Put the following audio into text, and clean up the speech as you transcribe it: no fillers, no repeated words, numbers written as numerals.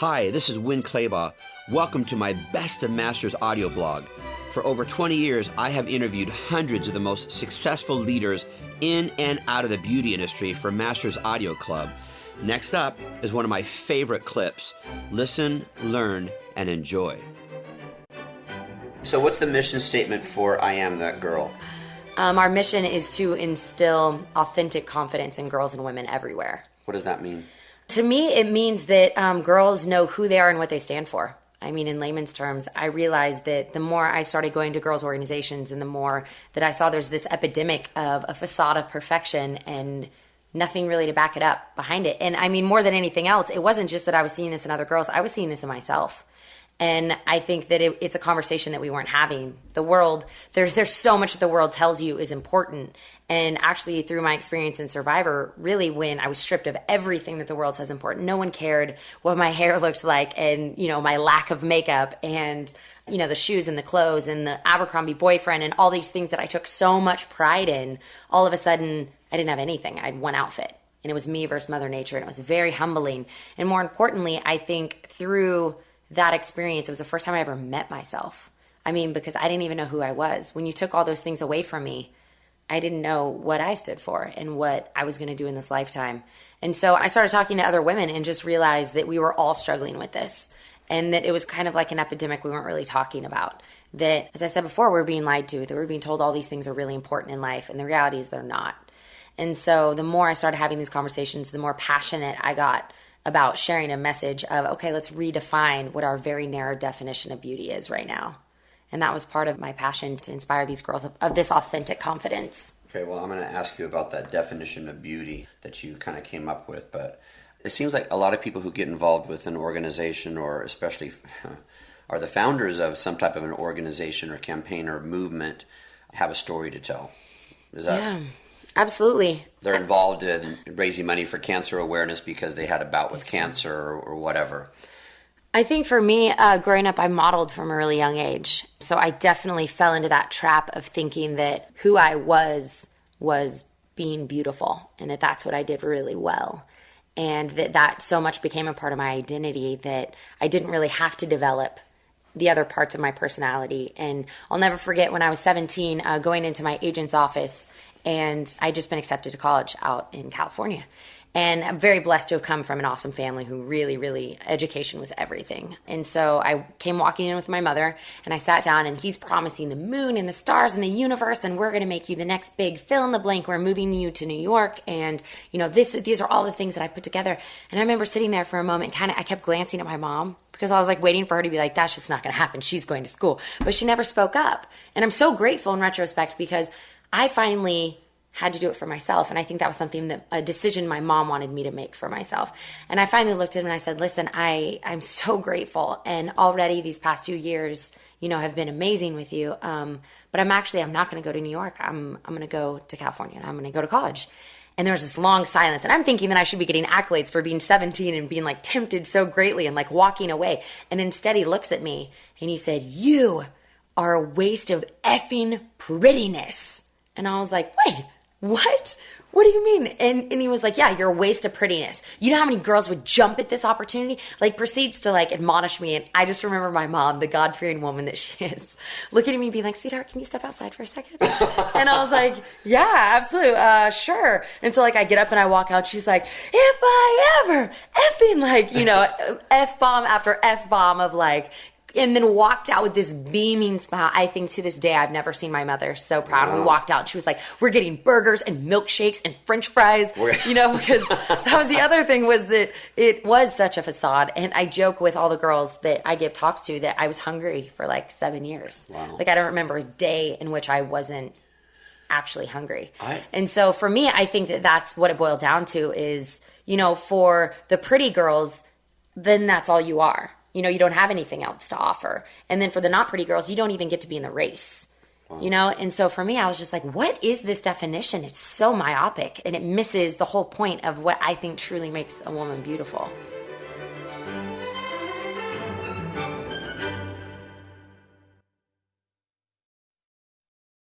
Hi, this is Win Claybaugh. Welcome to my Best of Masters audio blog. For over 20 years, I have interviewed hundreds of the most successful leaders in and out of the beauty industry for Masters Audio Club. Next up is one of my favorite clips. Listen, learn, and enjoy. So what's the mission statement for I Am That Girl? Our mission is to instill authentic confidence in girls and women everywhere. What does that mean? To me, it means that girls know who they are and what they stand for. I mean, in layman's terms, I realized that the more I started going to girls' organizations and the more that I saw there's this epidemic of a facade of perfection and nothing really to back it up behind it. And I mean, more than anything else, it wasn't just that I was seeing this in other girls. I was seeing this in myself. And I think that it's a conversation that we weren't having. The world, there's so much that the world tells you is important. And actually, through my experience in Survivor, really when I was stripped of everything that the world says important, no one cared what my hair looked like and, you know, my lack of makeup and, you know, the shoes and the clothes and the Abercrombie boyfriend and all these things that I took so much pride in. All of a sudden, I didn't have anything. I had one outfit. And it was me versus Mother Nature. And it was very humbling. And more importantly, I think through that experience, it was the first time I ever met myself. I mean, because I didn't even know who I was. When you took all those things away from me, I didn't know what I stood for and what I was going to do in this lifetime. And so I started talking to other women and just realized that we were all struggling with this and that it was kind of like an epidemic we weren't really talking about. That, as I said before, we're being lied to, that we're being told all these things are really important in life, and the reality is they're not. And so the more I started having these conversations, the more passionate I got about sharing a message of, okay, let's redefine what our very narrow definition of beauty is right now. And that was part of my passion to inspire these girls of this authentic confidence. Okay, well, I'm going to ask you about that definition of beauty that you kind of came up with, but it seems like a lot of people who get involved with an organization or especially are the founders of some type of an organization or campaign or movement have a story to tell. Is that... Yeah. Absolutely. They're involved in raising money for cancer awareness because they had a bout with cancer or whatever. I think for me, growing up, I modeled from a really young age. So I definitely fell into that trap of thinking that who I was being beautiful and that that's what I did really well. And that so much became a part of my identity that I didn't really have to develop the other parts of my personality. And I'll never forget when I was 17, going into my agent's office, and I'd just been accepted to college out in California. And I'm very blessed to have come from an awesome family who really, really, education was everything. And so I came walking in with my mother, and I sat down, and he's promising the moon and the stars and the universe, and we're going to make you the next big fill in the blank. We're moving you to New York, and you know these are all the things that I put together. And I remember sitting there for a moment, I kept glancing at my mom because I was like waiting for her to be like, that's just not going to happen. She's going to school. But she never spoke up. And I'm so grateful in retrospect because I finally had to do it for myself. And I think that was a decision my mom wanted me to make for myself. And I finally looked at him and I said, listen, I'm so grateful. And already these past few years, you know, have been amazing with you. But I'm not going to go to New York. I'm going to go to California and I'm going to go to college. And there was this long silence. And I'm thinking that I should be getting accolades for being 17 and being like tempted so greatly and like walking away. And instead he looks at me and he said, you are a waste of effing prettiness. And I was like, wait, what? What do you mean? And he was like, yeah, you're a waste of prettiness. You know how many girls would jump at this opportunity? Like proceeds to like admonish me. And I just remember my mom, the God-fearing woman that she is, looking at me and being like, sweetheart, can you step outside for a second? And I was like, yeah, absolutely. Sure. And so like I get up and I walk out. She's like, if I ever effing like, you know, F-bomb after F-bomb of like, and then walked out with this beaming smile. I think to this day, I've never seen my mother so proud. Wow. We walked out. She was like, we're getting burgers and milkshakes and French fries, you know, because that was the other thing was that it was such a facade. And I joke with all the girls that I give talks to that I was hungry for like 7 years. Wow. Like I don't remember a day in which I wasn't actually hungry. And so for me, I think that that's what it boiled down to is, you know, for the pretty girls, then that's all you are. You know, you don't have anything else to offer. And then for the not pretty girls, you don't even get to be in the race, you know? And so for me, I was just like, what is this definition? It's so myopic and it misses the whole point of what I think truly makes a woman beautiful.